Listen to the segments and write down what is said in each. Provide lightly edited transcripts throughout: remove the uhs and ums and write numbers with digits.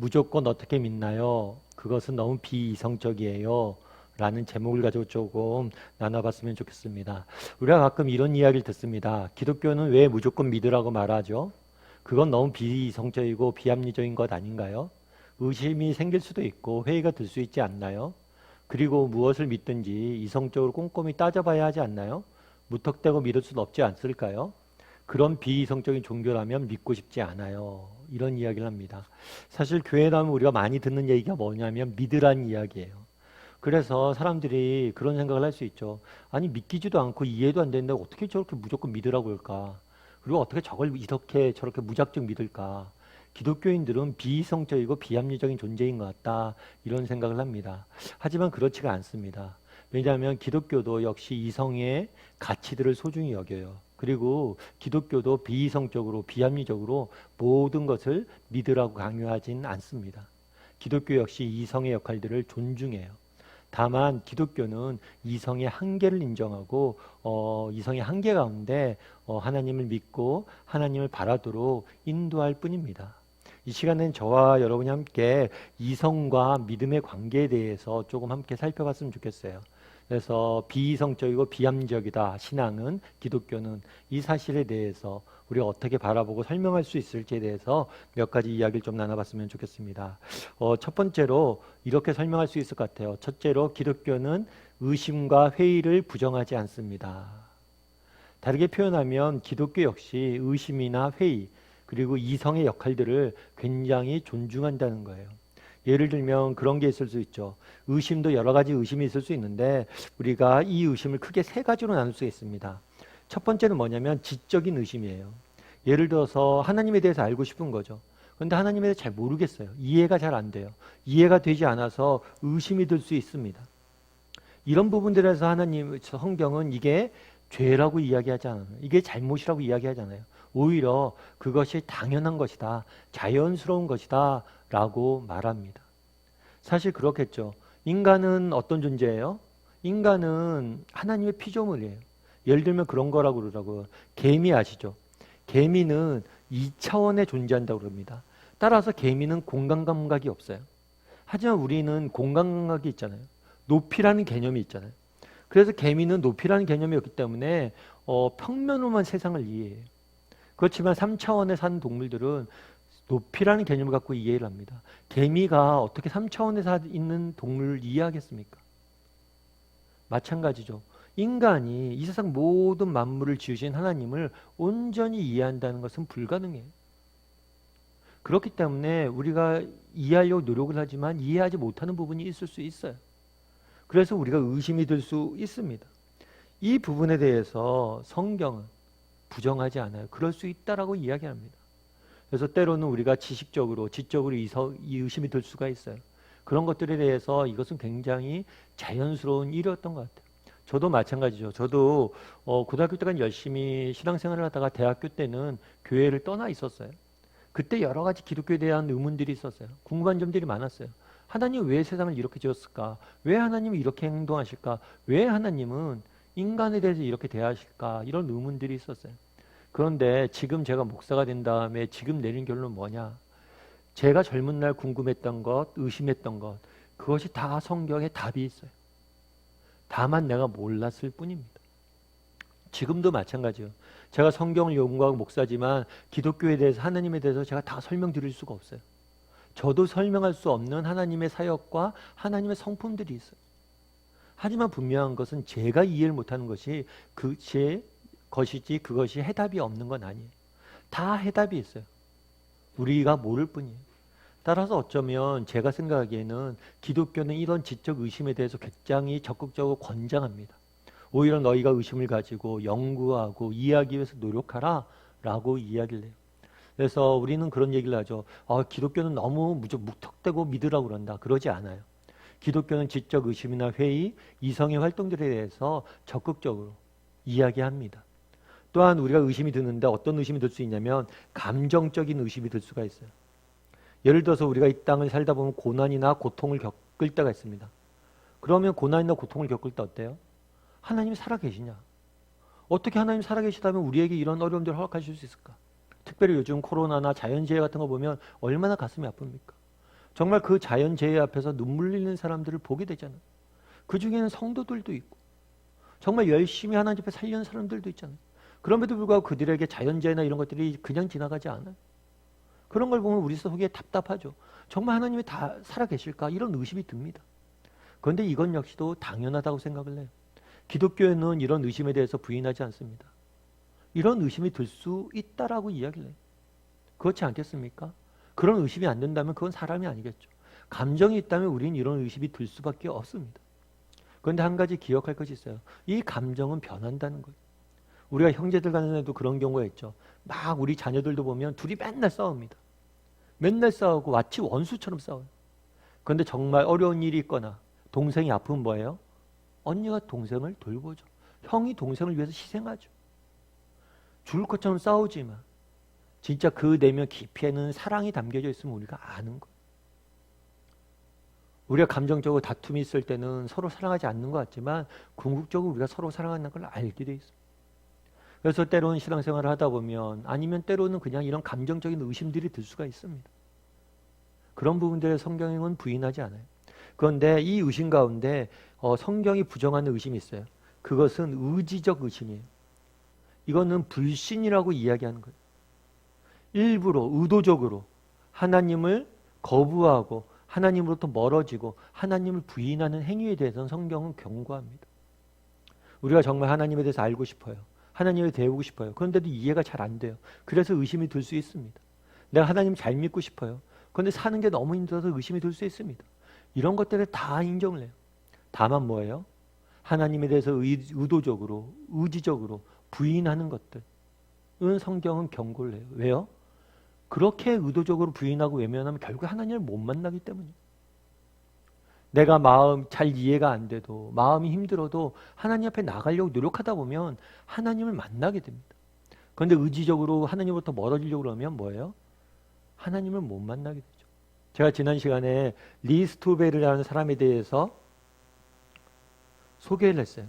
무조건 어떻게 믿나요? 그것은 너무 비이성적이에요. 라는 제목을 가지고 조금 나눠봤으면 좋겠습니다. 우리가 가끔 이런 이야기를 듣습니다. 기독교는 왜 무조건 믿으라고 말하죠? 그건 너무 비이성적이고 비합리적인 것 아닌가요? 의심이 생길 수도 있고 회의가 들 수 있지 않나요? 그리고 무엇을 믿든지 이성적으로 꼼꼼히 따져봐야 하지 않나요? 무턱대고 믿을 수는 없지 않을까요? 그런 비이성적인 종교라면 믿고 싶지 않아요. 이런 이야기를 합니다. 사실 교회 나오면 우리가 많이 듣는 얘기가 뭐냐면 믿으란 이야기예요. 그래서 사람들이 그런 생각을 할 수 있죠. 아니 믿기지도 않고 이해도 안 되는데 어떻게 저렇게 무조건 믿으라고 할까? 그리고 어떻게 저걸 이렇게 저렇게 무작정 믿을까? 기독교인들은 비이성적이고 비합리적인 존재인 것 같다. 이런 생각을 합니다. 하지만 그렇지가 않습니다. 왜냐하면 기독교도 역시 이성의 가치들을 소중히 여겨요. 그리고 기독교도 비이성적으로 비합리적으로 모든 것을 믿으라고 강요하진 않습니다. 기독교 역시 이성의 역할들을 존중해요. 다만 기독교는 이성의 한계를 인정하고 이성의 한계 가운데 하나님을 믿고 하나님을 바라도록 인도할 뿐입니다. 이 시간엔 저와 여러분이 함께 이성과 믿음의 관계에 대해서 조금 함께 살펴봤으면 좋겠어요. 그래서 비이성적이고 비합리적이다 신앙은 기독교는 이 사실에 대해서 우리가 어떻게 바라보고 설명할 수 있을지에 대해서 몇 가지 이야기를 좀 나눠봤으면 좋겠습니다. 첫 번째로 이렇게 설명할 수 있을 것 같아요. 첫째로 기독교는 의심과 회의를 부정하지 않습니다. 다르게 표현하면 기독교 역시 의심이나 회의 그리고 이성의 역할들을 굉장히 존중한다는 거예요. 예를 들면 그런 게 있을 수 있죠. 의심도 여러 가지 의심이 있을 수 있는데 우리가 이 의심을 크게 세 가지로 나눌 수 있습니다. 첫 번째는 뭐냐면 지적인 의심이에요. 예를 들어서 하나님에 대해서 알고 싶은 거죠. 그런데 하나님에 대해서 잘 모르겠어요. 이해가 잘 안 돼요. 이해가 되지 않아서 의심이 들 수 있습니다. 이런 부분들에서 하나님 성경은 이게 죄라고 이야기하지 않아요. 이게 잘못이라고 이야기하지 않아요. 오히려 그것이 당연한 것이다. 자연스러운 것이다. 라고 말합니다. 사실 그렇겠죠. 인간은 어떤 존재예요? 인간은 하나님의 피조물이에요. 예를 들면 그런 거라고 그러더라고요. 개미 아시죠? 개미는 2차원에 존재한다고 그럽니다. 따라서 개미는 공간 감각이 없어요. 하지만 우리는 공간 감각이 있잖아요. 높이라는 개념이 있잖아요. 그래서 개미는 높이라는 개념이 없기 때문에 평면으로만 세상을 이해해요. 그렇지만 3차원에 사는 동물들은 높이라는 개념을 갖고 이해를 합니다. 개미가 어떻게 3차원에 있는 동물을 이해하겠습니까? 마찬가지죠. 인간이 이 세상 모든 만물을 지으신 하나님을 온전히 이해한다는 것은 불가능해요. 그렇기 때문에 우리가 이해하려고 노력을 하지만 이해하지 못하는 부분이 있을 수 있어요. 그래서 우리가 의심이 들 수 있습니다. 이 부분에 대해서 성경은 부정하지 않아요. 그럴 수 있다라고 이야기합니다. 그래서 때로는 우리가 지식적으로, 지적으로 이 의심이 들 수가 있어요. 그런 것들에 대해서 이것은 굉장히 자연스러운 일이었던 것 같아요. 저도 마찬가지죠. 저도 고등학교 때까지 열심히 신앙생활을 하다가 대학교 때는 교회를 떠나 있었어요. 그때 여러 가지 기독교에 대한 의문들이 있었어요. 궁금한 점들이 많았어요. 하나님 왜 세상을 이렇게 지었을까? 왜 하나님이 이렇게 행동하실까? 왜 하나님은 인간에 대해서 이렇게 대하실까? 이런 의문들이 있었어요. 그런데 지금 제가 목사가 된 다음에 지금 내린 결론은 뭐냐? 제가 젊은 날 궁금했던 것, 의심했던 것, 그것이 다 성경에 답이 있어요. 다만 내가 몰랐을 뿐입니다. 지금도 마찬가지예요. 제가 성경을 연구하고 목사지만 기독교에 대해서 하나님에 대해서 제가 다 설명드릴 수가 없어요. 저도 설명할 수 없는 하나님의 사역과 하나님의 성품들이 있어요. 하지만 분명한 것은 제가 이해를 못하는 것이 것이지 그것이 해답이 없는 건 아니에요. 다 해답이 있어요. 우리가 모를 뿐이에요. 따라서 어쩌면 제가 생각하기에는 기독교는 이런 지적 의심에 대해서 굉장히 적극적으로 권장합니다. 오히려 너희가 의심을 가지고 연구하고 이해하기 위해서 노력하라 라고 이야기를 해요. 그래서 우리는 그런 얘기를 하죠. 기독교는 너무 무턱대고 믿으라고 그런다. 그러지 않아요. 기독교는 지적 의심이나 회의, 이성의 활동들에 대해서 적극적으로 이야기합니다. 또한 우리가 의심이 드는데 어떤 의심이 들 수 있냐면 감정적인 의심이 들 수가 있어요. 예를 들어서 우리가 이 땅을 살다 보면 고난이나 고통을 겪을 때가 있습니다. 그러면 고난이나 고통을 겪을 때 어때요? 하나님이 살아계시냐? 어떻게 하나님 살아계시다면 우리에게 이런 어려움들을 허락하실 수 있을까? 특별히 요즘 코로나나 자연재해 같은 거 보면 얼마나 가슴이 아픕니까? 정말 그 자연재해 앞에서 눈물 흘리는 사람들을 보게 되잖아요. 그 중에는 성도들도 있고 정말 열심히 하나님 앞에 살려는 사람들도 있잖아요. 그럼에도 불구하고 그들에게 자연재해나 이런 것들이 그냥 지나가지 않아요. 그런 걸 보면 우리 속에 답답하죠. 정말 하나님이 다 살아계실까? 이런 의심이 듭니다. 그런데 이건 역시도 당연하다고 생각을 해요. 기독교에는 이런 의심에 대해서 부인하지 않습니다. 이런 의심이 들 수 있다라고 이야기를 해요. 그렇지 않겠습니까? 그런 의심이 안 든다면 그건 사람이 아니겠죠. 감정이 있다면 우리는 이런 의심이 들 수밖에 없습니다. 그런데 한 가지 기억할 것이 있어요. 이 감정은 변한다는 거예요. 우리가 형제들 간에도 그런 경우가 있죠. 막 우리 자녀들도 보면 둘이 맨날 싸웁니다. 맨날 싸우고 마치 원수처럼 싸워요. 그런데 정말 어려운 일이 있거나 동생이 아프면 뭐예요? 언니가 동생을 돌보죠. 형이 동생을 위해서 희생하죠. 죽을 것처럼 싸우지만 진짜 그 내면 깊이에는 사랑이 담겨져 있으면 우리가 아는 거예요. 우리가 감정적으로 다툼이 있을 때는 서로 사랑하지 않는 것 같지만 궁극적으로 우리가 서로 사랑하는 걸 알게 돼 있어요. 그래서 때로는 신앙생활을 하다 보면 아니면 때로는 그냥 이런 감정적인 의심들이 들 수가 있습니다. 그런 부분들에 성경은 부인하지 않아요. 그런데 이 의심 가운데 성경이 부정하는 의심이 있어요. 그것은 의지적 의심이에요. 이거는 불신이라고 이야기하는 거예요. 일부러 의도적으로 하나님을 거부하고 하나님으로부터 멀어지고 하나님을 부인하는 행위에 대해서는 성경은 경고합니다. 우리가 정말 하나님에 대해서 알고 싶어요. 하나님을 배우고 싶어요. 그런데도 이해가 잘 안 돼요. 그래서 의심이 들 수 있습니다. 내가 하나님 잘 믿고 싶어요. 그런데 사는 게 너무 힘들어서 의심이 들 수 있습니다. 이런 것들을 다 인정을 해요. 다만 뭐예요? 하나님에 대해서 의도적으로 의지적으로 부인하는 것들은 성경은 경고를 해요. 왜요? 그렇게 의도적으로 부인하고 외면하면 결국 하나님을 못 만나기 때문이에요. 내가 마음 잘 이해가 안 돼도 마음이 힘들어도 하나님 앞에 나가려고 노력하다 보면 하나님을 만나게 됩니다. 그런데 의지적으로 하나님부터 멀어지려고 그러면 뭐예요? 하나님을 못 만나게 되죠. 제가 지난 시간에 리 스토베르라는 사람에 대해서 소개를 했어요.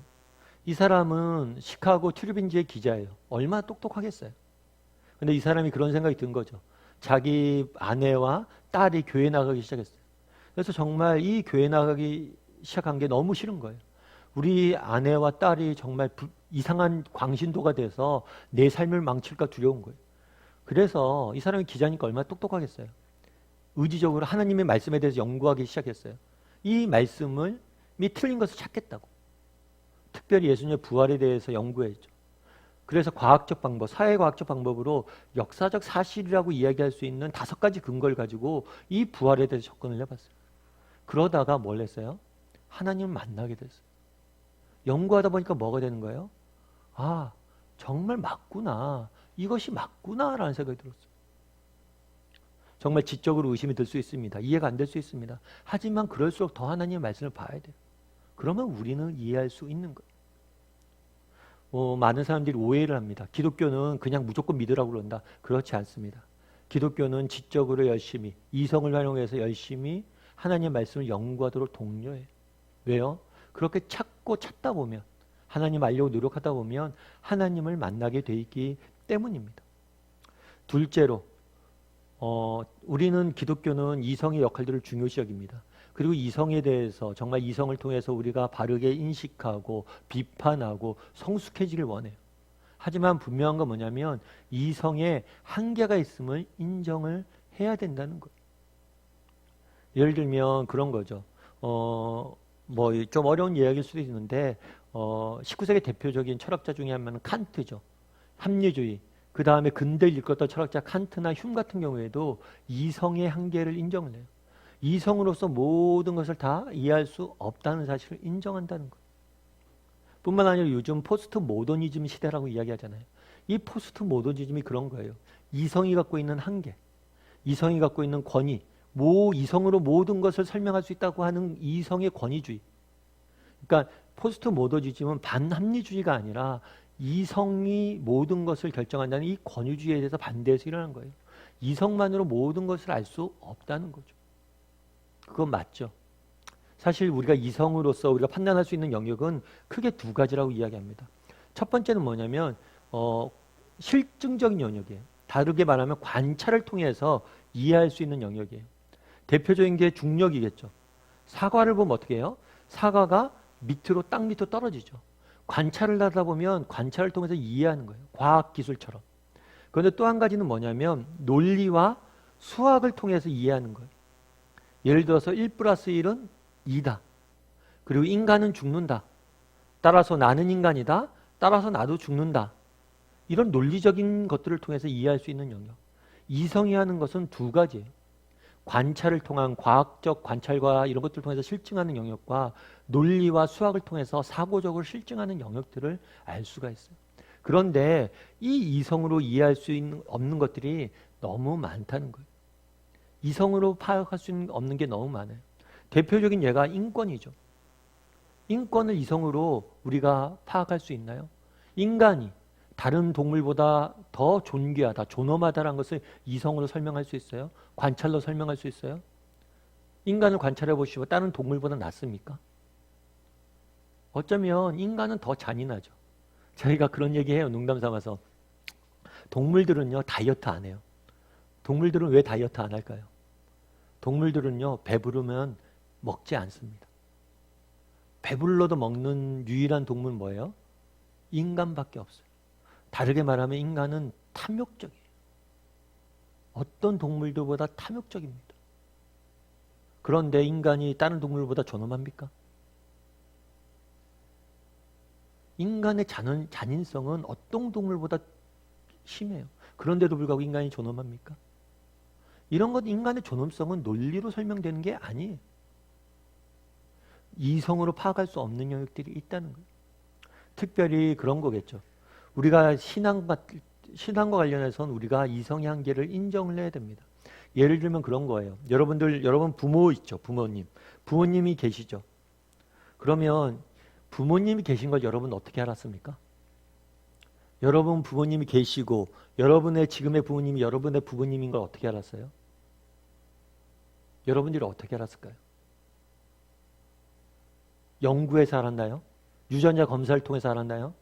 이 사람은 시카고 트리뷴지의 기자예요. 얼마나 똑똑하겠어요. 근데 이 사람이 그런 생각이 든 거죠. 자기 아내와 딸이 교회 나가기 시작했어요. 그래서 정말 이 교회 나가기 시작한 게 너무 싫은 거예요. 우리 아내와 딸이 정말 이상한 광신도가 돼서 내 삶을 망칠까 두려운 거예요. 그래서 이 사람이 기자니까 얼마나 똑똑하겠어요. 의지적으로 하나님의 말씀에 대해서 연구하기 시작했어요. 이 말씀이 틀린 것을 찾겠다고. 특별히 예수님의 부활에 대해서 연구했죠. 그래서 과학적 방법, 사회과학적 방법으로 역사적 사실이라고 이야기할 수 있는 5가지 근거를 가지고 이 부활에 대해서 접근을 해봤어요. 그러다가 뭘 했어요? 하나님을 만나게 됐어요. 연구하다 보니까 뭐가 되는 거예요? 아, 정말 맞구나. 이것이 맞구나라는 생각이 들었어요. 정말 지적으로 의심이 들 수 있습니다. 이해가 안 될 수 있습니다. 하지만 그럴수록 더 하나님의 말씀을 봐야 돼요. 그러면 우리는 이해할 수 있는 거예요. 많은 사람들이 오해를 합니다. 기독교는 그냥 무조건 믿으라고 그런다. 그렇지 않습니다. 기독교는 지적으로 열심히 이성을 활용해서 열심히 하나님의 말씀을 연구하도록 독려해요. 왜요? 그렇게 찾다 보면 하나님 알려고 노력하다 보면 하나님을 만나게 돼 있기 때문입니다. 둘째로 우리는 기독교는 이성의 역할들을 중요시 여깁니다. 그리고 이성에 대해서 정말 이성을 통해서 우리가 바르게 인식하고 비판하고 성숙해지길 원해요. 하지만 분명한 건 뭐냐면 이성에 한계가 있음을 인정을 해야 된다는 거예요. 예를 들면 그런 거죠. 뭐 좀 어려운 이야기일 수도 있는데 19세기 대표적인 철학자 중에 한 명은 칸트죠. 합리주의. 그 다음에 근대를 이끌었던 철학자 칸트나 흉 같은 경우에도 이성의 한계를 인정을 해요. 이성으로서 모든 것을 다 이해할 수 없다는 사실을 인정한다는 것. 뿐만 아니라 요즘 포스트 모더니즘 시대라고 이야기하잖아요. 이 포스트 모더니즘이 그런 거예요. 이성이 갖고 있는 한계, 이성이 갖고 있는 권위, 이성으로 모든 것을 설명할 수 있다고 하는 이성의 권위주의. 그러니까 포스트 모더니즘은 반합리주의가 아니라 이성이 모든 것을 결정한다는 이 권위주의에 대해서 반대해서 일어난 거예요. 이성만으로 모든 것을 알 수 없다는 거죠. 그건 맞죠. 사실 우리가 이성으로서 우리가 판단할 수 있는 영역은 크게 2가지라고 이야기합니다. 첫 번째는 뭐냐면 실증적인 영역이에요. 다르게 말하면 관찰을 통해서 이해할 수 있는 영역이에요. 대표적인 게 중력이겠죠. 사과를 보면 어떻게 해요? 사과가 밑으로 땅 밑으로 떨어지죠. 관찰을 하다 보면 관찰을 통해서 이해하는 거예요. 과학기술처럼. 그런데 또 한 가지는 뭐냐면 논리와 수학을 통해서 이해하는 거예요. 예를 들어서 1 플러스 1은 2다. 그리고 인간은 죽는다. 따라서 나는 인간이다. 따라서 나도 죽는다. 이런 논리적인 것들을 통해서 이해할 수 있는 영역. 이성이 하는 것은 두 가지예요. 관찰을 통한 과학적 관찰과 이런 것들을 통해서 실증하는 영역과 논리와 수학을 통해서 사고적으로 실증하는 영역들을 알 수가 있어요. 그런데 이 이성으로 이해할 수 없는 것들이 너무 많다는 거예요. 이성으로 파악할 수 없는 게 너무 많아요. 대표적인 예가 인권이죠. 인권을 이성으로 우리가 파악할 수 있나요? 인간이 다른 동물보다 더 존귀하다, 존엄하다는 것을 이성으로 설명할 수 있어요? 관찰로 설명할 수 있어요? 인간을 관찰해 보시고 다른 동물보다 낫습니까? 어쩌면 인간은 더 잔인하죠. 저희가 그런 얘기해요. 농담 삼아서. 동물들은요, 다이어트 안 해요. 동물들은 왜 다이어트 안 할까요? 동물들은요, 배부르면 먹지 않습니다. 배불러도 먹는 유일한 동물은 뭐예요? 인간밖에 없어요. 다르게 말하면 인간은 탐욕적이에요. 어떤 동물들보다 탐욕적입니다. 그런데 인간이 다른 동물보다 존엄합니까? 인간의 잔인성은 어떤 동물보다 심해요. 그런데도 불구하고 인간이 존엄합니까? 이런 것, 인간의 존엄성은 논리로 설명되는 게 아니에요. 이성으로 파악할 수 없는 영역들이 있다는 거예요. 특별히 그런 거겠죠. 우리가 신앙과 관련해서는 우리가 이성의 한계를 인정을 해야 됩니다. 예를 들면 그런 거예요. 여러분 부모 있죠. 부모님이 계시죠. 그러면 부모님이 계신 걸 여러분 어떻게 알았습니까? 여러분 부모님이 계시고 여러분의 지금의 부모님이 여러분의 부모님인 걸 어떻게 알았어요? 여러분들이 어떻게 알았을까요? 연구해서 알았나요? 유전자 검사를 통해서 알았나요?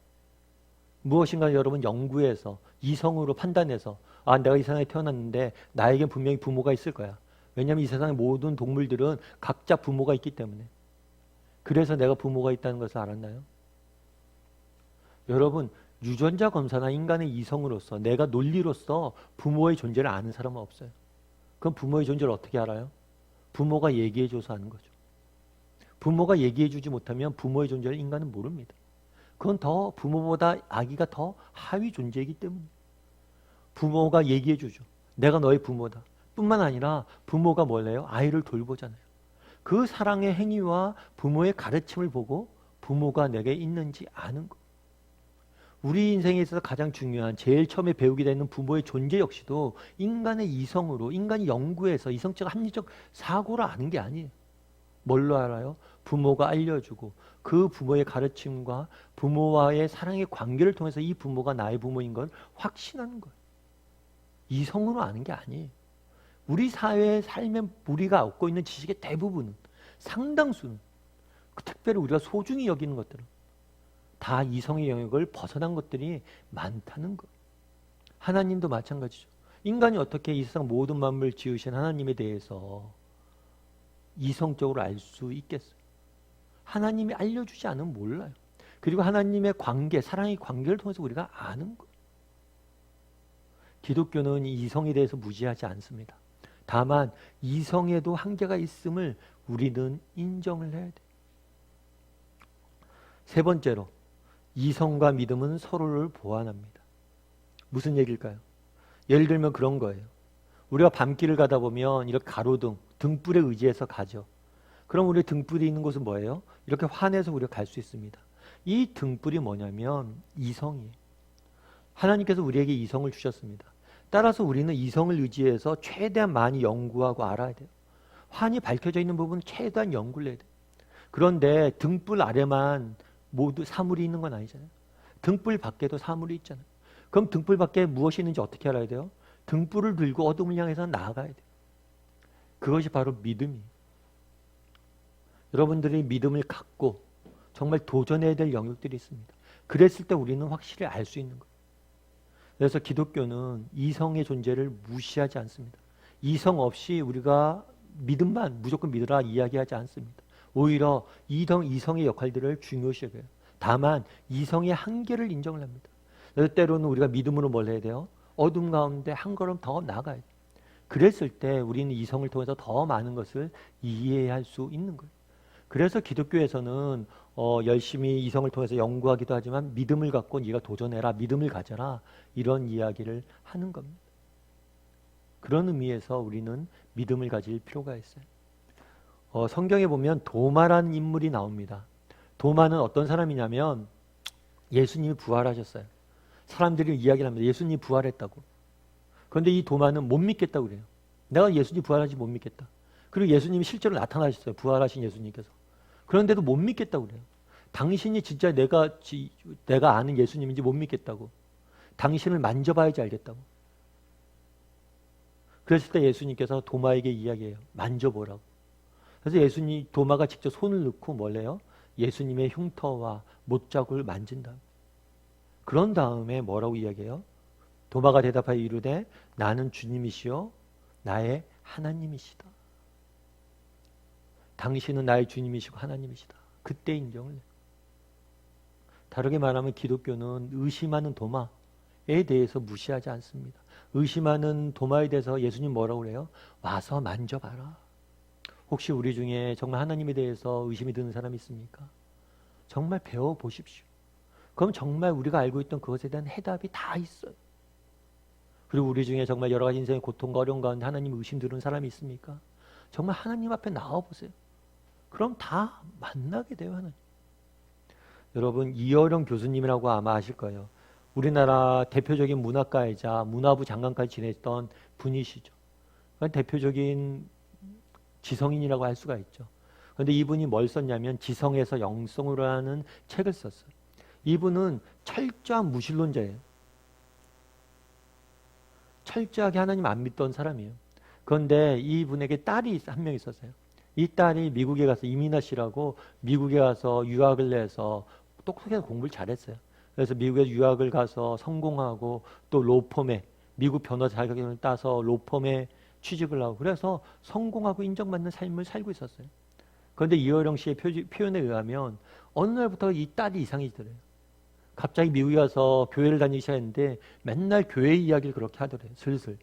무엇인가 여러분 연구해서 이성으로 판단해서 내가 이 세상에 태어났는데 나에겐 분명히 부모가 있을 거야. 왜냐하면 이 세상의 모든 동물들은 각자 부모가 있기 때문에. 그래서 내가 부모가 있다는 것을 알았나요? 여러분 유전자 검사나 인간의 이성으로서 내가 논리로서 부모의 존재를 아는 사람은 없어요. 그럼 부모의 존재를 어떻게 알아요? 부모가 얘기해줘서 아는 거죠. 부모가 얘기해주지 못하면 부모의 존재를 인간은 모릅니다. 그건 더 부모보다 아기가 더 하위 존재이기 때문에 부모가 얘기해주죠. 내가 너의 부모다. 뿐만 아니라 부모가 뭘래요? 아이를 돌보잖아요. 그 사랑의 행위와 부모의 가르침을 보고 부모가 내게 있는지 아는 거. 우리 인생에 있어서 가장 중요한 제일 처음에 배우게 되는 부모의 존재 역시도 인간의 이성으로 인간이 연구해서 이성적 합리적 사고로 아는 게 아니에요. 뭘로 알아요? 부모가 알려주고 그 부모의 가르침과 부모와의 사랑의 관계를 통해서 이 부모가 나의 부모인 걸 확신하는 거예요. 이성으로 아는 게 아니에요. 우리 사회의 삶에 우리가 얻고 있는 지식의 대부분은 상당수는 특별히 우리가 소중히 여기는 것들은 다 이성의 영역을 벗어난 것들이 많다는 것. 하나님도 마찬가지죠. 인간이 어떻게 이 세상 모든 만물을 지으신 하나님에 대해서 이성적으로 알 수 있겠어요? 하나님이 알려주지 않으면 몰라요. 그리고 하나님의 관계, 사랑의 관계를 통해서 우리가 아는 거예요. 기독교는 이성에 대해서 무지하지 않습니다. 다만 이성에도 한계가 있음을 우리는 인정을 해야 돼요. 세 번째로 이성과 믿음은 서로를 보완합니다. 무슨 얘기일까요? 예를 들면 그런 거예요. 우리가 밤길을 가다 보면 이렇게 가로등, 등불에 의지해서 가죠. 그럼 우리 등불이 있는 곳은 뭐예요? 이렇게 환해서 우리가 갈 수 있습니다. 이 등불이 뭐냐면 이성이에요. 하나님께서 우리에게 이성을 주셨습니다. 따라서 우리는 이성을 의지해서 최대한 많이 연구하고 알아야 돼요. 환히 밝혀져 있는 부분은 최대한 연구를 해야 돼요. 그런데 등불 아래만 모두 사물이 있는 건 아니잖아요. 등불 밖에도 사물이 있잖아요. 그럼 등불 밖에 무엇이 있는지 어떻게 알아야 돼요? 등불을 들고 어둠을 향해서 나아가야 돼요. 그것이 바로 믿음이에요. 여러분들이 믿음을 갖고 정말 도전해야 될 영역들이 있습니다. 그랬을 때 우리는 확실히 알 수 있는 거예요. 그래서 기독교는 이성의 존재를 무시하지 않습니다. 이성 없이 우리가 믿음만 무조건 믿으라 이야기하지 않습니다. 오히려 이성의 역할들을 중요시 여겨요. 다만 이성의 한계를 인정을 합니다. 그래서 때로는 우리가 믿음으로 뭘 해야 돼요? 어둠 가운데 한 걸음 더 나가야 돼요. 그랬을 때 우리는 이성을 통해서 더 많은 것을 이해할 수 있는 거예요. 그래서 기독교에서는 열심히 이성을 통해서 연구하기도 하지만 믿음을 갖고 네가 도전해라, 믿음을 가져라, 이런 이야기를 하는 겁니다. 그런 의미에서 우리는 믿음을 가질 필요가 있어요. 성경에 보면 도마라는 인물이 나옵니다. 도마는 어떤 사람이냐면 예수님이 부활하셨어요. 사람들이 이야기를 합니다. 예수님이 부활했다고. 그런데 이 도마는 못 믿겠다고 그래요. 내가 예수님 부활하지 못 믿겠다. 그리고 예수님이 실제로 나타나셨어요. 부활하신 예수님께서. 그런데도 못 믿겠다고 그래요. 당신이 진짜 내가 아는 예수님인지 못 믿겠다고. 당신을 만져봐야지 알겠다고. 그랬을 때 예수님께서 도마에게 이야기해요. 만져보라고. 그래서 도마가 직접 손을 넣고 뭘 해요? 예수님의 흉터와 못자국을 만진다. 그런 다음에 뭐라고 이야기해요? 도마가 대답하여 이르되 나는 주님이시요 나의 하나님이시다. 당신은 나의 주님이시고 하나님이시다. 그때 인정을 해요. 다르게 말하면 기독교는 의심하는 도마에 대해서 무시하지 않습니다. 의심하는 도마에 대해서 예수님 뭐라고 그래요? 와서 만져봐라. 혹시 우리 중에 정말 하나님에 대해서 의심이 드는 사람이 있습니까? 정말 배워보십시오. 그럼 정말 우리가 알고 있던 그것에 대한 해답이 다 있어요. 그리고 우리 중에 정말 여러 가지 인생의 고통과 어려움 가운데 하나님 의심 드는 사람이 있습니까? 정말 하나님 앞에 나와보세요. 그럼 다 만나게 돼요, 하나님. 여러분, 이어령 교수님이라고 아마 아실 거예요. 우리나라 대표적인 문학가이자 문화부 장관까지 지냈던 분이시죠. 대표적인 지성인이라고 할 수가 있죠. 그런데 이분이 뭘 썼냐면 지성에서 영성으로 하는 책을 썼어요. 이분은 철저한 무신론자예요. 철저하게 하나님 안 믿던 사람이에요. 그런데 이분에게 딸이 한 명 있었어요. 이 딸이 미국에 가서 이민아 씨라고 미국에 가서 유학을 해서 똑똑해서 공부를 잘했어요. 그래서 미국에 유학을 가서 성공하고 또 로펌에 미국 변호사 자격증을 따서 로펌에 취직을 하고 그래서 성공하고 인정받는 삶을 살고 있었어요. 그런데 이어령 씨의 표현에 의하면 어느 날부터 이 딸이 이상해지더래요. 갑자기 미국에 가서 교회를 다니기 시작했는데 맨날 교회 이야기를 그렇게 하더래요. 슬슬.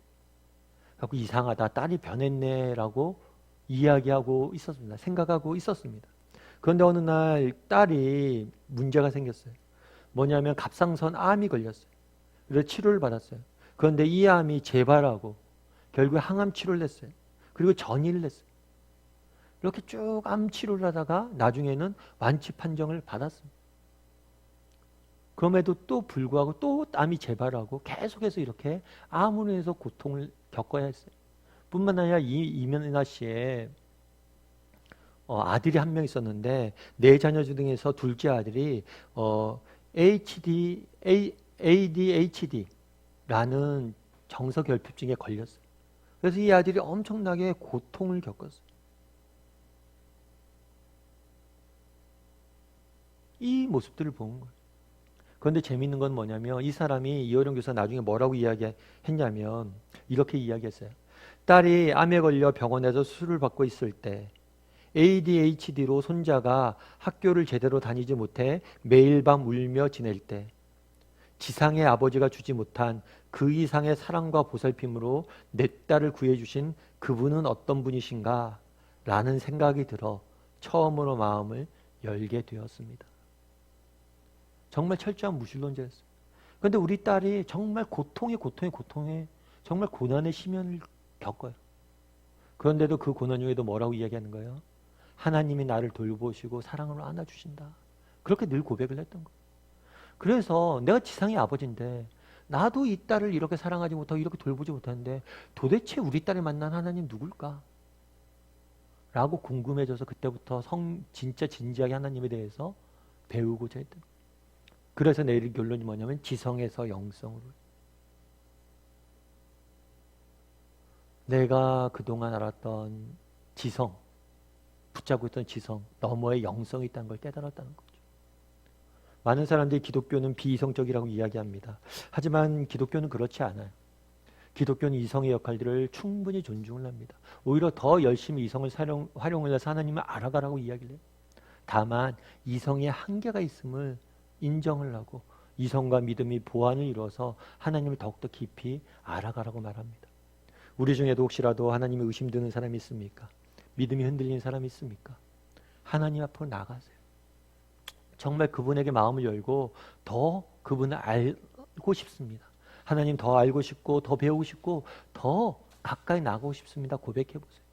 그래서 이상하다. 딸이 변했네라고 이야기하고 있었습니다. 생각하고 있었습니다. 그런데 어느 날 딸이 문제가 생겼어요. 뭐냐면 갑상선 암이 걸렸어요. 그래서 치료를 받았어요. 그런데 이 암이 재발하고 결국에 항암 치료를 했어요. 그리고 전이를 했어요. 이렇게 쭉 암 치료를 하다가 나중에는 완치 판정을 받았습니다. 그럼에도 또 불구하고 또 암이 재발하고 계속해서 이렇게 암으로 인해서 고통을 겪어야 했어요. 뿐만 아니라 이민아 씨의 아들이 한 명 있었는데 네 자녀 중에서 둘째 아들이 ADHD라는 정서결핍증에 걸렸어요. 그래서 이 아들이 엄청나게 고통을 겪었어요. 이 모습들을 본 거예요. 그런데 재미있는 건 뭐냐면 이 사람이 이어령 교사 나중에 뭐라고 이야기했냐면 이렇게 이야기했어요. 딸이 암에 걸려 병원에서 수술을 받고 있을 때 ADHD로 손자가 학교를 제대로 다니지 못해 매일 밤 울며 지낼 때 지상의 아버지가 주지 못한 그 이상의 사랑과 보살핌으로 내 딸을 구해주신 그분은 어떤 분이신가 라는 생각이 들어 처음으로 마음을 열게 되었습니다. 정말 철저한 무신론자였어요. 그런데 우리 딸이 정말 고통에 정말 고난의 심연을 겪어요. 그런데도 그 고난 중에도 뭐라고 이야기하는 거예요? 하나님이 나를 돌보시고 사랑으로 안아주신다. 그렇게 늘 고백을 했던 거예요. 그래서 내가 지상의 아버지인데 나도 이 딸을 이렇게 사랑하지 못하고 이렇게 돌보지 못하는데 도대체 우리 딸을 만난 하나님 누굴까? 라고 궁금해져서 그때부터 진짜 진지하게 하나님에 대해서 배우고자 했던 거예요. 그래서 내릴 결론이 뭐냐면 지성에서 영성으로. 내가 그동안 알았던 지성, 붙잡고 있던 지성, 너머에 영성이 있다는 걸 깨달았다는 거죠. 많은 사람들이 기독교는 비이성적이라고 이야기합니다. 하지만 기독교는 그렇지 않아요. 기독교는 이성의 역할들을 충분히 존중을 합니다. 오히려 더 열심히 이성을 활용을 해서 하나님을 알아가라고 이야기를 해요. 다만 이성의 한계가 있음을 인정을 하고 이성과 믿음이 보완을 이루어서 하나님을 더욱더 깊이 알아가라고 말합니다. 우리 중에도 혹시라도 하나님이 의심드는 사람이 있습니까? 믿음이 흔들리는 사람이 있습니까? 하나님 앞으로 나가세요. 정말 그분에게 마음을 열고 더 그분을 알고 싶습니다. 하나님 더 알고 싶고 더 배우고 싶고 더 가까이 나가고 싶습니다. 고백해 보세요.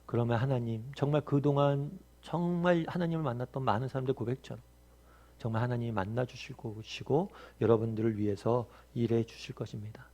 그러면 하나님 정말 그동안 정말 하나님을 만났던 많은 사람들 고백처럼 정말 하나님이 만나 주실 것이고 여러분들을 위해서 일해 주실 것입니다.